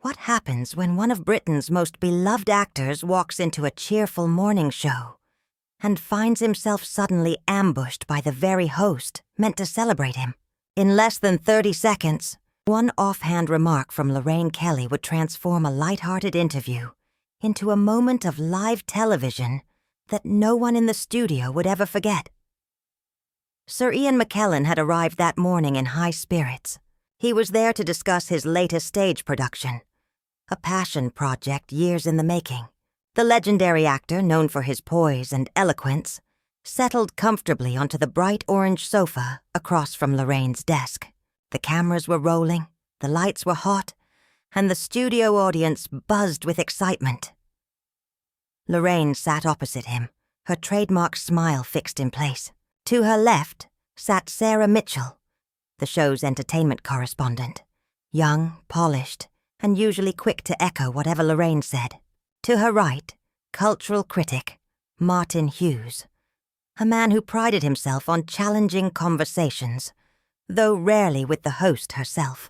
What happens when one of Britain's most beloved actors walks into a cheerful morning show and finds himself suddenly ambushed by the very host meant to celebrate him? In less than 30 seconds, one offhand remark from Lorraine Kelly would transform a light-hearted interview into a moment of live television that no one in the studio would ever forget. Sir Ian McKellen had arrived that morning in high spirits. He was there to discuss his latest stage production, a passion project years in the making. The legendary actor, known for his poise and eloquence, settled comfortably onto the bright orange sofa across from Lorraine's desk. The cameras were rolling, the lights were hot, and the studio audience buzzed with excitement. Lorraine sat opposite him, her trademark smile fixed in place. To her left sat Sarah Mitchell, the show's entertainment correspondent, young, polished, and usually quick to echo whatever Lorraine said. To her right, cultural critic Martin Hughes, a man who prided himself on challenging conversations, though rarely with the host herself.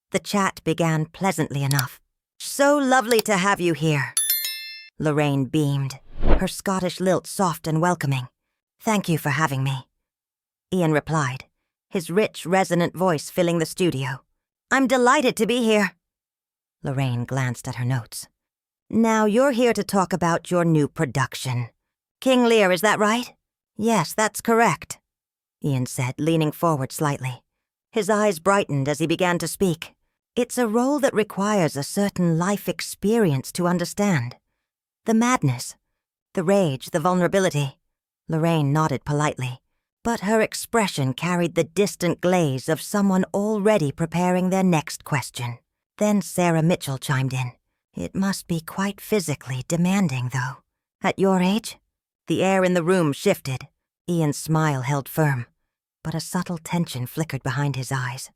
The chat began pleasantly enough. "So lovely to have you here." Lorraine beamed, her Scottish lilt soft and welcoming. "Thank you for having me." Ian replied, his rich, resonant voice filling the studio. "I'm delighted to be here." Lorraine glanced at her notes. "Now you're here to talk about your new production. King Lear, is that right?" "Yes, that's correct," Ian said, leaning forward slightly. His eyes brightened as he began to speak. "It's a role that requires a certain life experience to understand. The madness, the rage, the vulnerability." Lorraine nodded politely, but her expression carried the distant glaze of someone already preparing their next question. Then Sarah Mitchell chimed in. "It must be quite physically demanding, though. At your age?" The air in the room shifted. Ian's smile held firm, but a subtle tension flickered behind his eyes.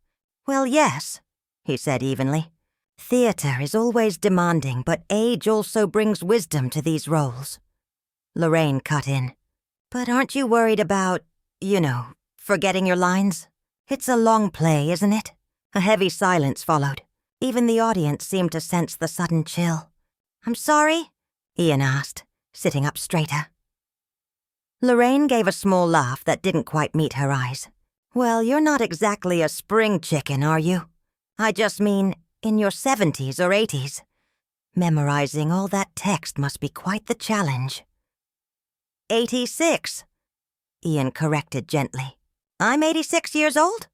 "Well, yes," he said evenly. "Theater is always demanding, but age also brings wisdom to these roles." Lorraine cut in. "But aren't you worried about, forgetting your lines? It's a long play, isn't it?" A heavy silence followed. Even the audience seemed to sense the sudden chill. "I'm sorry?" Ian asked, sitting up straighter. Lorraine gave a small laugh that didn't quite meet her eyes. "Well, you're not exactly a spring chicken, are you? I just mean, in your 70s or 80s. Memorizing all that text must be quite the challenge." 86, Ian corrected gently. "I'm 86 years old?"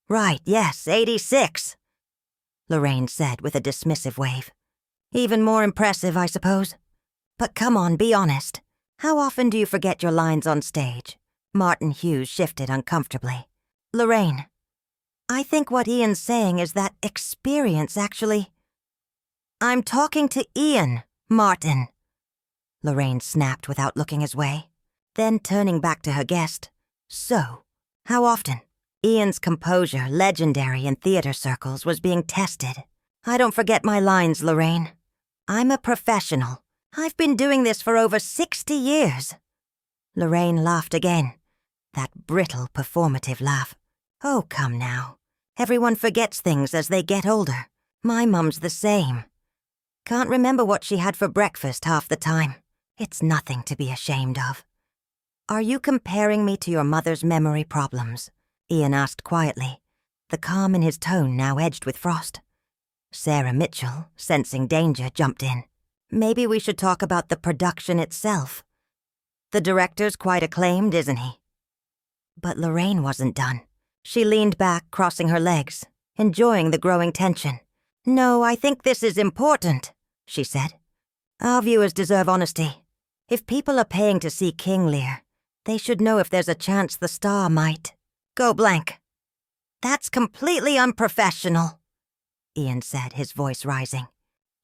"Right, yes, 86, Lorraine said with a dismissive wave. "Even more impressive, I suppose. But come on, be honest. How often do you forget your lines on stage?" Martin Hughes shifted uncomfortably. "Lorraine, I think what Ian's saying is that experience actually—" "I'm talking to Ian, Martin," Lorraine snapped without looking his way. Then turning back to her guest, "So, how often?" Ian's composure, legendary in theater circles, was being tested. "I don't forget my lines, Lorraine. I'm a professional. I've been doing this for over 60 years. Lorraine laughed again, that brittle, performative laugh. "Oh, come now. Everyone forgets things as they get older. My mum's the same. Can't remember what she had for breakfast half the time. It's nothing to be ashamed of." "Are you comparing me to your mother's memory problems?" Ian asked quietly, the calm in his tone now edged with frost. Sarah Mitchell, sensing danger, jumped in. "Maybe we should talk about the production itself. The director's quite acclaimed, isn't he?" But Lorraine wasn't done. She leaned back, crossing her legs, enjoying the growing tension. "No, I think this is important," she said. "Our viewers deserve honesty. If people are paying to see King Lear, they should know if there's a chance the star might go blank." "That's completely unprofessional," Ian said, his voice rising.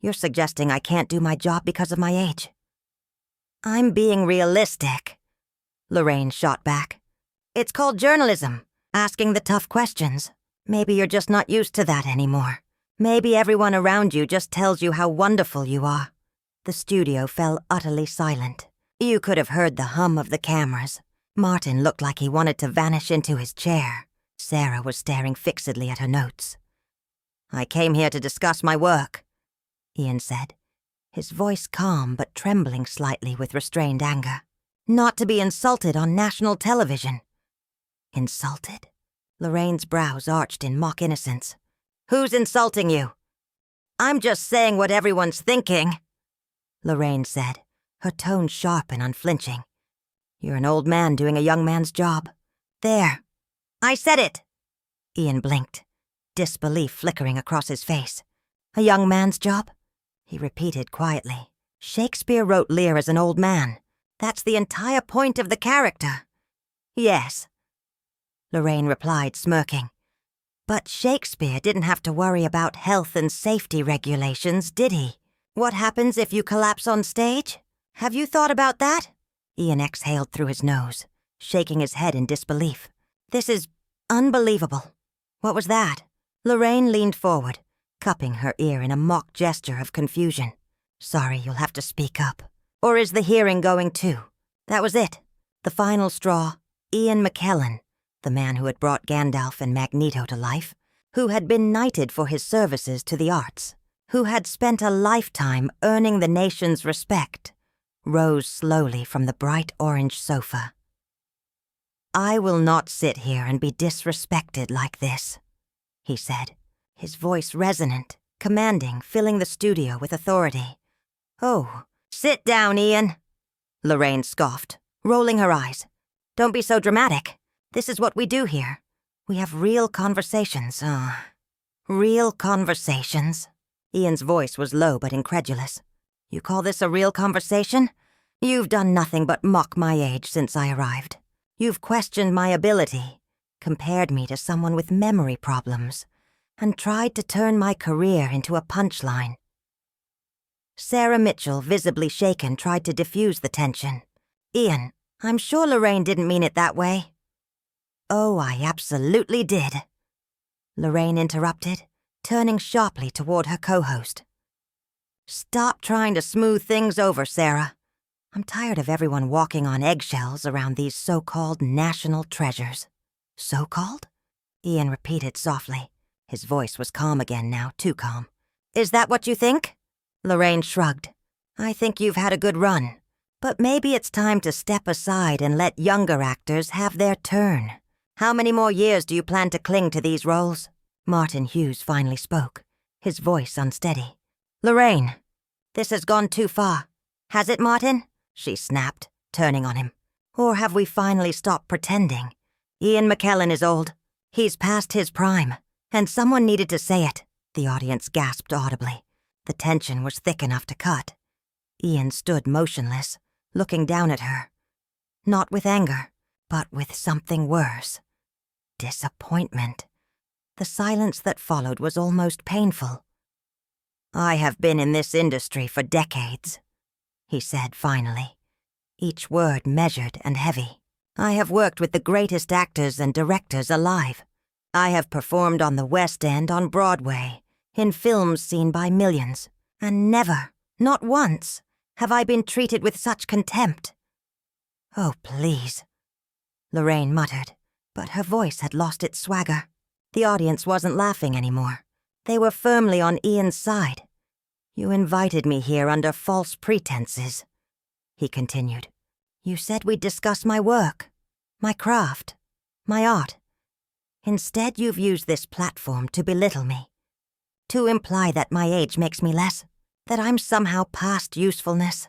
"You're suggesting I can't do my job because of my age?" "I'm being realistic," Lorraine shot back. "It's called journalism, asking the tough questions. Maybe you're just not used to that anymore. Maybe everyone around you just tells you how wonderful you are." The studio fell utterly silent. You could have heard the hum of the cameras. Martin looked like he wanted to vanish into his chair. Sarah was staring fixedly at her notes. I came here to discuss my work, Ian said, his voice calm but trembling slightly with restrained anger. Not to be insulted on national television. Insulted? Lorraine's brows arched in mock innocence. Who's insulting you? I'm just saying what everyone's thinking, Lorraine said, her tone sharp and unflinching. You're an old man doing a young man's job. There. I said it. Ian blinked, disbelief flickering across his face. A young man's job? He repeated quietly. Shakespeare wrote Lear as an old man. That's the entire point of the character. Yes, Lorraine replied, smirking. But Shakespeare didn't have to worry about health and safety regulations, did he? What happens if you collapse on stage? Have you thought about that? Ian exhaled through his nose, shaking his head in disbelief. This is unbelievable. What was that? Lorraine leaned forward, cupping her ear in a mock gesture of confusion. Sorry, you'll have to speak up. Or is the hearing going too? That was it. The final straw. Ian McKellen, the man who had brought Gandalf and Magneto to life, who had been knighted for his services to the arts, who had spent a lifetime earning the nation's respect, rose slowly from the bright orange sofa. I will not sit here and be disrespected like this, he said, his voice resonant, commanding, filling the studio with authority. Oh, sit down, Ian, Lorraine scoffed, rolling her eyes. Don't be so dramatic. This is what we do here. We have real conversations. Real conversations? Ian's voice was low but incredulous. You call this a real conversation? You've done nothing but mock my age since I arrived. You've questioned my ability, compared me to someone with memory problems, and tried to turn my career into a punchline. Sarah Mitchell, visibly shaken, tried to diffuse the tension. Ian, I'm sure Lorraine didn't mean it that way. Oh, I absolutely did, Lorraine interrupted, turning sharply toward her co-host. Stop trying to smooth things over, Sarah. I'm tired of everyone walking on eggshells around these so-called national treasures. So-called? Ian repeated softly. His voice was calm again now, too calm. Is that what you think? Lorraine shrugged. I think you've had a good run. But maybe it's time to step aside and let younger actors have their turn. How many more years do you plan to cling to these roles? Martin Hughes finally spoke, his voice unsteady. Lorraine, this has gone too far. Has it, Martin? She snapped, turning on him. Or have we finally stopped pretending? Ian McKellen is old. He's past his prime. And someone needed to say it. The audience gasped audibly. The tension was thick enough to cut. Ian stood motionless, looking down at her. Not with anger, but with something worse. Disappointment. The silence that followed was almost painful. I have been in this industry for decades, he said finally, each word measured and heavy. I have worked with the greatest actors and directors alive. I have performed on the West End, on Broadway, in films seen by millions, and never, not once, have I been treated with such contempt. Oh, please, Lorraine muttered, but her voice had lost its swagger. The audience wasn't laughing anymore. They were firmly on Ian's side. You invited me here under false pretenses, he continued. You said we'd discuss my work, my craft, my art. Instead, you've used this platform to belittle me, to imply that my age makes me less, that I'm somehow past usefulness.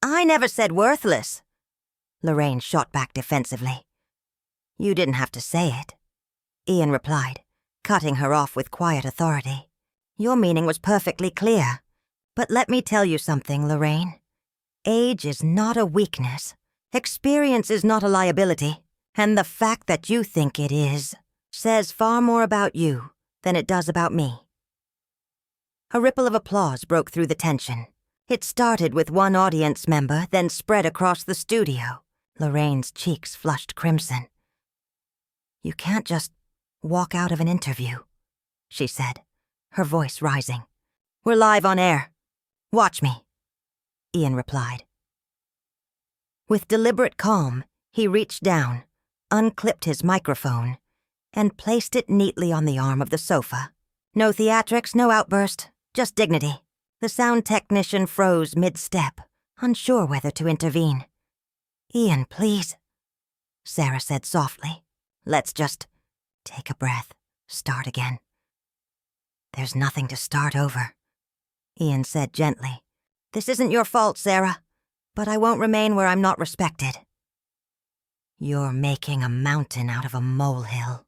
I never said worthless, Lorraine shot back defensively. You didn't have to say it, Ian replied, cutting her off with quiet authority. Your meaning was perfectly clear. But let me tell you something, Lorraine. Age is not a weakness. Experience is not a liability. And the fact that you think it is says far more about you than it does about me. A ripple of applause broke through the tension. It started with one audience member, then spread across the studio. Lorraine's cheeks flushed crimson. You can't just walk out of an interview, she said, her voice rising. We're live on air. Watch me, Ian replied. With deliberate calm, he reached down, unclipped his microphone, and placed it neatly on the arm of the sofa. No theatrics, no outburst, just dignity. The sound technician froze mid-step, unsure whether to intervene. "Ian, please," Sarah said softly. "Let's just take a breath, start again." "There's nothing to start over," Ian said gently. "This isn't your fault, Sarah, but I won't remain where I'm not respected." "You're making a mountain out of a molehill,"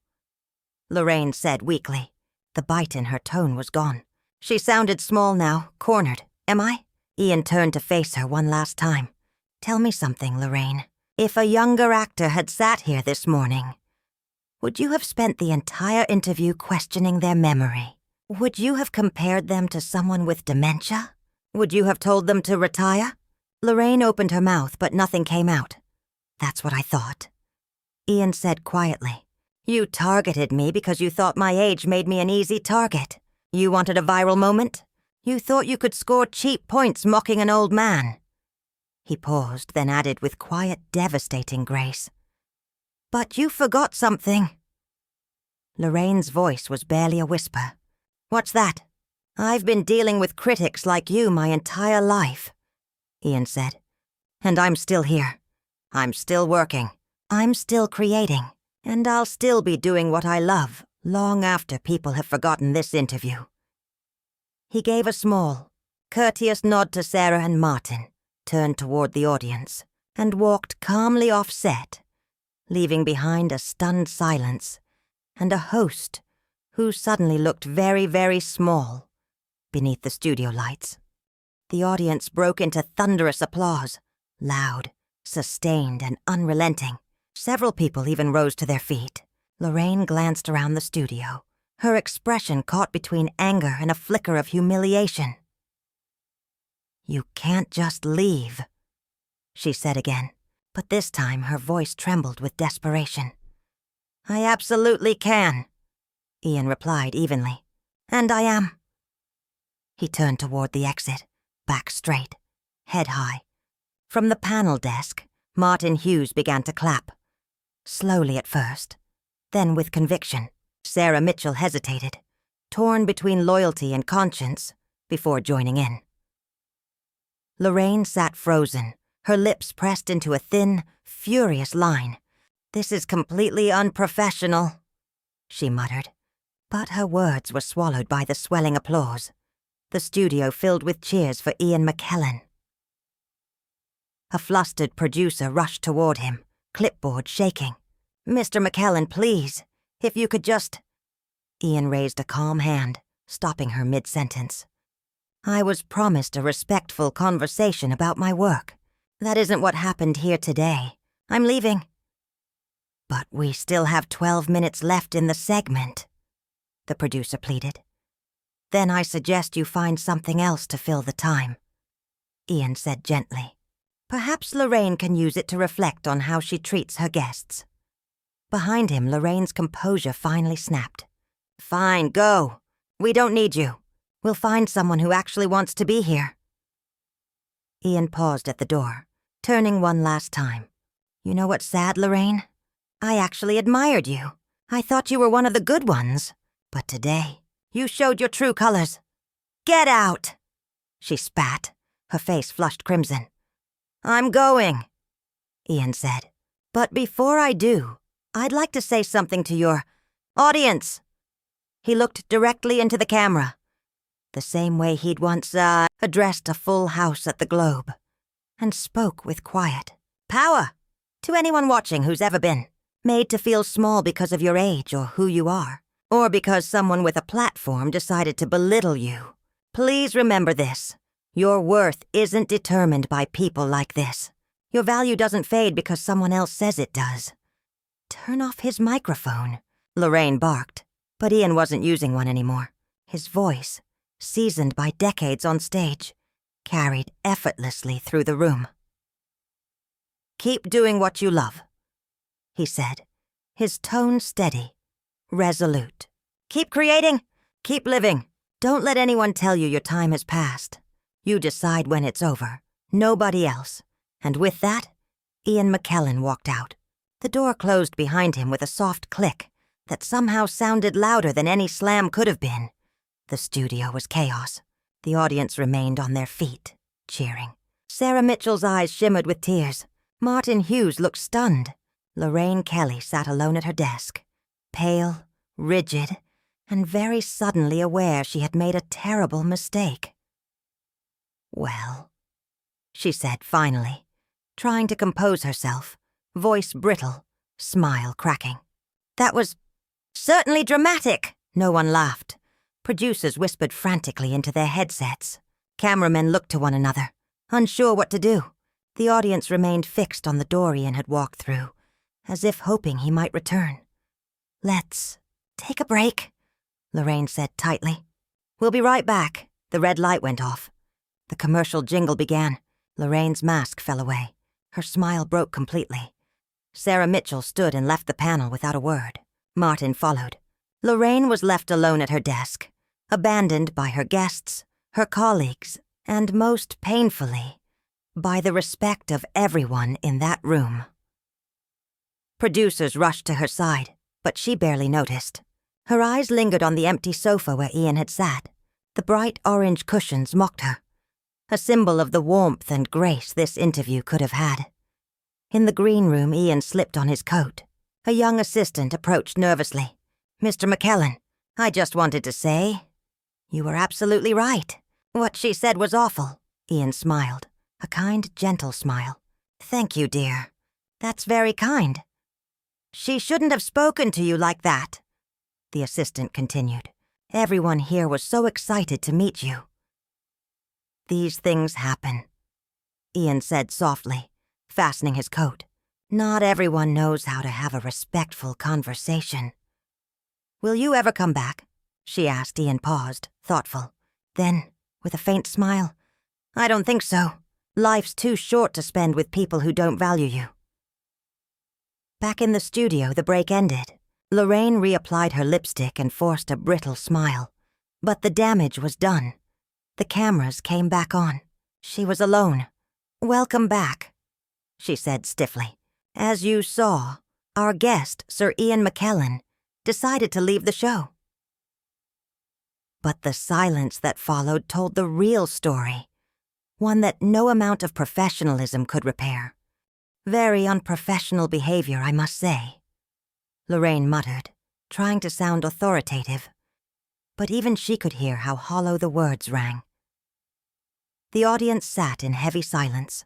Lorraine said weakly. The bite in her tone was gone. She sounded small now, cornered. "Am I?" Ian turned to face her one last time. "Tell me something, Lorraine. If a younger actor had sat here this morning, would you have spent the entire interview questioning their memory? Would you have compared them to someone with dementia? Would you have told them to retire?" Lorraine opened her mouth, but nothing came out. "That's what I thought." Ian said quietly. "You targeted me because you thought my age made me an easy target. You wanted a viral moment? You thought you could score cheap points mocking an old man." He paused, then added with quiet, devastating grace, "But you forgot something." Lorraine's voice was barely a whisper. "What's that?" "I've been dealing with critics like you my entire life," Ian said. "And I'm still here. I'm still working. I'm still creating. And I'll still be doing what I love long after people have forgotten this interview." He gave a small, courteous nod to Sarah and Martin, turned toward the audience, and walked calmly off set, leaving behind a stunned silence and a host who suddenly looked very, very small beneath the studio lights. The audience broke into thunderous applause, loud, sustained, and unrelenting. Several people even rose to their feet. Lorraine glanced around the studio, her expression caught between anger and a flicker of humiliation. "You can't just leave," she said again, but this time her voice trembled with desperation. "I absolutely can," Ian replied evenly. "And I am." He turned toward the exit, back straight, head high. From the panel desk, Martin Hughes began to clap. Slowly at first, then with conviction. Sarah Mitchell hesitated, torn between loyalty and conscience, before joining in. Lorraine sat frozen, her lips pressed into a thin, furious line. "This is completely unprofessional," she muttered. But her words were swallowed by the swelling applause. The studio filled with cheers for Ian McKellen. A flustered producer rushed toward him, clipboard shaking. "Mr. McKellen, please, if you could just—" Ian raised a calm hand, stopping her mid-sentence. "I was promised a respectful conversation about my work. That isn't what happened here today. I'm leaving." "But we still have 12 minutes left in the segment," the producer pleaded. "Then I suggest you find something else to fill the time," Ian said gently. "Perhaps Lorraine can use it to reflect on how she treats her guests." Behind him, Lorraine's composure finally snapped. "Fine, go. We don't need you. We'll find someone who actually wants to be here." Ian paused at the door, turning one last time. "You know what's sad, Lorraine? I actually admired you. I thought you were one of the good ones. But today, you showed your true colors. Get out!" She spat, her face flushed crimson. "I'm going," Ian said. "But before I do, I'd like to say something to your audience." He looked directly into the camera, the same way he'd once, addressed a full house at the Globe, and spoke with quiet power to anyone watching who's ever been made to feel small because of your age or who you are, or because someone with a platform decided to belittle you. Please remember this. Your worth isn't determined by people like this. Your value doesn't fade because someone else says it does. "Turn off his microphone," Lorraine barked, but Ian wasn't using one anymore. His voice, seasoned by decades on stage, carried effortlessly through the room. "Keep doing what you love," he said, his tone steady, resolute. "Keep creating, keep living. Don't let anyone tell you your time has passed. You decide when it's over, nobody else." And with that, Ian McKellen walked out. The door closed behind him with a soft click that somehow sounded louder than any slam could have been, The studio was chaos. The audience remained on their feet, cheering. Sarah Mitchell's eyes shimmered with tears. Martin Hughes looked stunned. Lorraine Kelly sat alone at her desk, pale, rigid, and very suddenly aware she had made a terrible mistake. "Well," she said finally, trying to compose herself, voice brittle, smile cracking. "That was certainly dramatic." No one laughed. Producers whispered frantically into their headsets. Cameramen looked to one another, unsure what to do. The audience remained fixed on the door Ian had walked through, as if hoping he might return. "Let's take a break," Lorraine said tightly. "We'll be right back." The red light went off. The commercial jingle began. Lorraine's mask fell away. Her smile broke completely. Sarah Mitchell stood and left the panel without a word. Martin followed. Lorraine was left alone at her desk, abandoned by her guests, her colleagues, and most painfully, by the respect of everyone in that room. Producers rushed to her side, but she barely noticed. Her eyes lingered on the empty sofa where Ian had sat. The bright orange cushions mocked her, a symbol of the warmth and grace this interview could have had. In the green room, Ian slipped on his coat. A young assistant approached nervously. "Mr. McKellen, I just wanted to say, you were absolutely right. What she said was awful." Ian smiled, a kind, gentle smile. "Thank you, dear. That's very kind." "She shouldn't have spoken to you like that," the assistant continued. "Everyone here was so excited to meet you." "These things happen," Ian said softly, fastening his coat. "Not everyone knows how to have a respectful conversation." "Will you ever come back?" she asked. Ian paused, thoughtful. Then, with a faint smile, "I don't think so. Life's too short to spend with people who don't value you." Back in the studio, the break ended. Lorraine reapplied her lipstick and forced a brittle smile. But the damage was done. The cameras came back on. She was alone. "Welcome back," she said stiffly. "As you saw, our guest, Sir Ian McKellen, decided to leave the show." But the silence that followed told the real story, one that no amount of professionalism could repair. Very unprofessional behavior, I must say, Lorraine muttered, trying to sound authoritative. But even she could hear how hollow the words rang. The audience sat in heavy silence.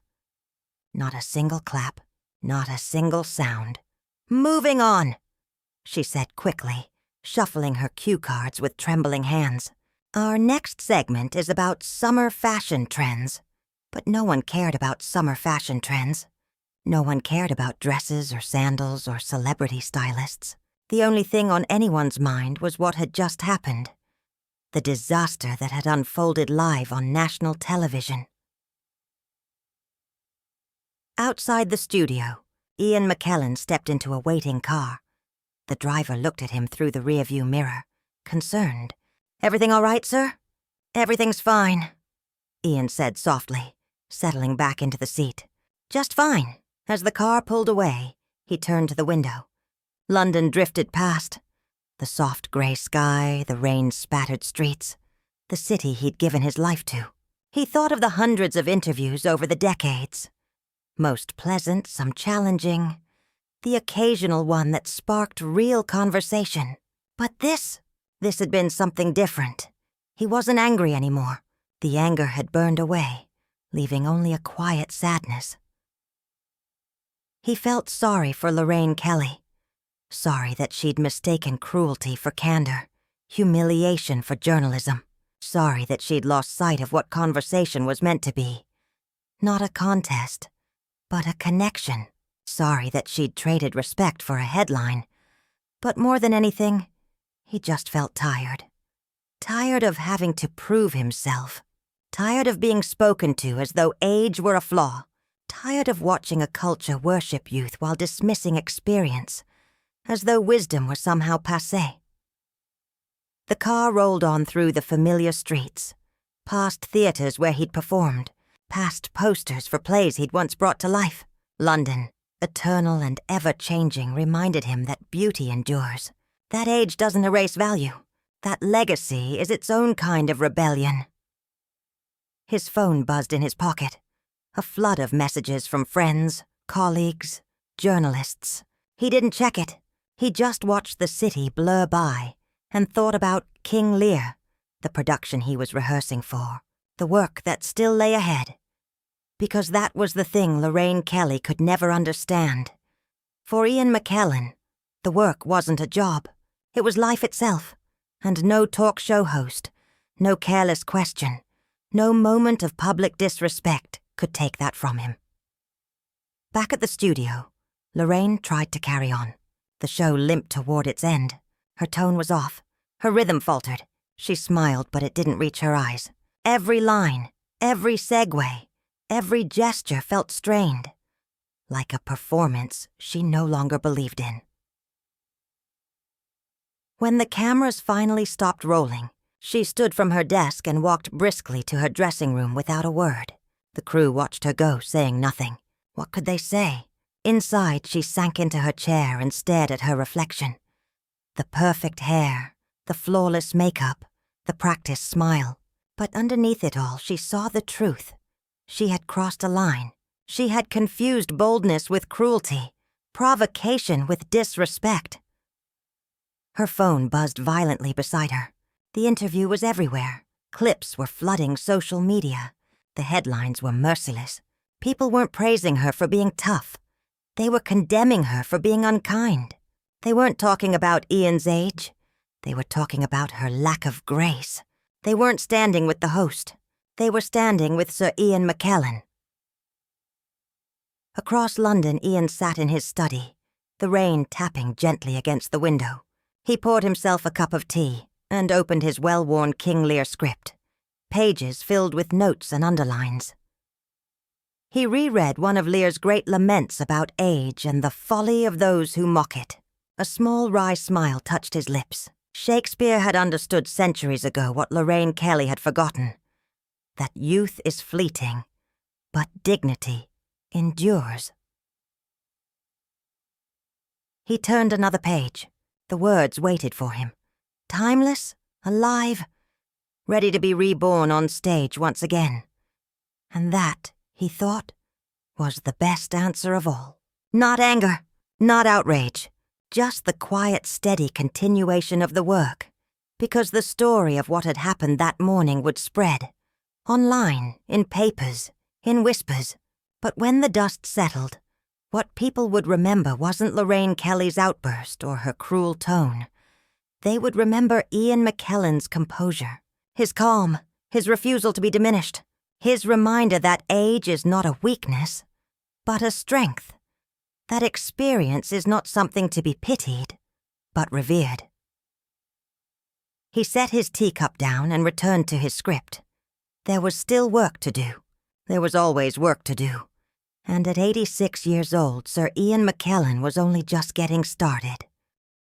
Not a single clap, not a single sound. "Moving on," she said quickly, shuffling her cue cards with trembling hands. "Our next segment is about summer fashion trends." But no one cared about summer fashion trends. No one cared about dresses or sandals or celebrity stylists. The only thing on anyone's mind was what had just happened. The disaster that had unfolded live on national television. Outside the studio, Ian McKellen stepped into a waiting car. The driver looked at him through the rearview mirror, concerned. "Everything all right, sir?" "Everything's fine," Ian said softly, settling back into the seat. "Just fine." As the car pulled away, he turned to the window. London drifted past. The soft gray sky, the rain-spattered streets, the city he'd given his life to. He thought of the hundreds of interviews over the decades. Most pleasant, some challenging, the occasional one that sparked real conversation. But this had been something different. He wasn't angry anymore. The anger had burned away, leaving only a quiet sadness. He felt sorry for Lorraine Kelly. Sorry that she'd mistaken cruelty for candor, humiliation for journalism. Sorry that she'd lost sight of what conversation was meant to be. Not a contest, but a connection. Sorry that she'd traded respect for a headline. But more than anything, he just felt tired. Tired of having to prove himself. Tired of being spoken to as though age were a flaw. Tired of watching a culture worship youth while dismissing experience, as though wisdom were somehow passé. The car rolled on through the familiar streets, past theaters where he'd performed, past posters for plays he'd once brought to life. London, eternal and ever-changing, reminded him that beauty endures, that age doesn't erase value, That legacy is its own kind of rebellion. His phone buzzed in his pocket. A flood of messages from friends, colleagues, journalists. He didn't check it. He just watched the city blur by and thought about King Lear, the production he was rehearsing for, the work that still lay ahead. Because that was the thing Lorraine Kelly could never understand. For Ian McKellen, the work wasn't a job. It was life itself, and no talk show host, no careless question, no moment of public disrespect could take that from him. Back at the studio, Lorraine tried to carry on. The show limped toward its end. Her tone was off. Her rhythm faltered. She smiled, but it didn't reach her eyes. Every line, every segue, every gesture felt strained, like a performance she no longer believed in. When the cameras finally stopped rolling, she stood from her desk and walked briskly to her dressing room without a word. The crew watched her go, saying nothing. What could they say? Inside, she sank into her chair and stared at her reflection. The perfect hair, the flawless makeup, the practiced smile. But underneath it all, she saw the truth. She had crossed a line. She had confused boldness with cruelty, provocation with disrespect. Her phone buzzed violently beside her. The interview was everywhere. Clips were flooding social media. The headlines were merciless. People weren't praising her for being tough. They were condemning her for being unkind. They weren't talking about Ian's age. They were talking about her lack of grace. They weren't standing with the host. They were standing with Sir Ian McKellen. Across London, Ian sat in his study, the rain tapping gently against the window. He poured himself a cup of tea and opened his well-worn King Lear script, pages filled with notes and underlines. He reread one of Lear's great laments about age and the folly of those who mock it. A small wry smile touched his lips. Shakespeare had understood centuries ago what Lorraine Kelly had forgotten, that youth is fleeting, but dignity endures. He turned another page. The words waited for him. Timeless, alive, ready to be reborn on stage once again. And that, he thought, was the best answer of all. Not anger, not outrage, just the quiet, steady continuation of the work, because the story of what had happened that morning would spread, online, in papers, in whispers. But when the dust settled, what people would remember wasn't Lorraine Kelly's outburst or her cruel tone. They would remember Ian McKellen's composure, his calm, his refusal to be diminished, his reminder that age is not a weakness, but a strength, that experience is not something to be pitied, but revered. He set his teacup down and returned to his script. There was still work to do. There was always work to do. And at 86 years old, Sir Ian McKellen was only just getting started.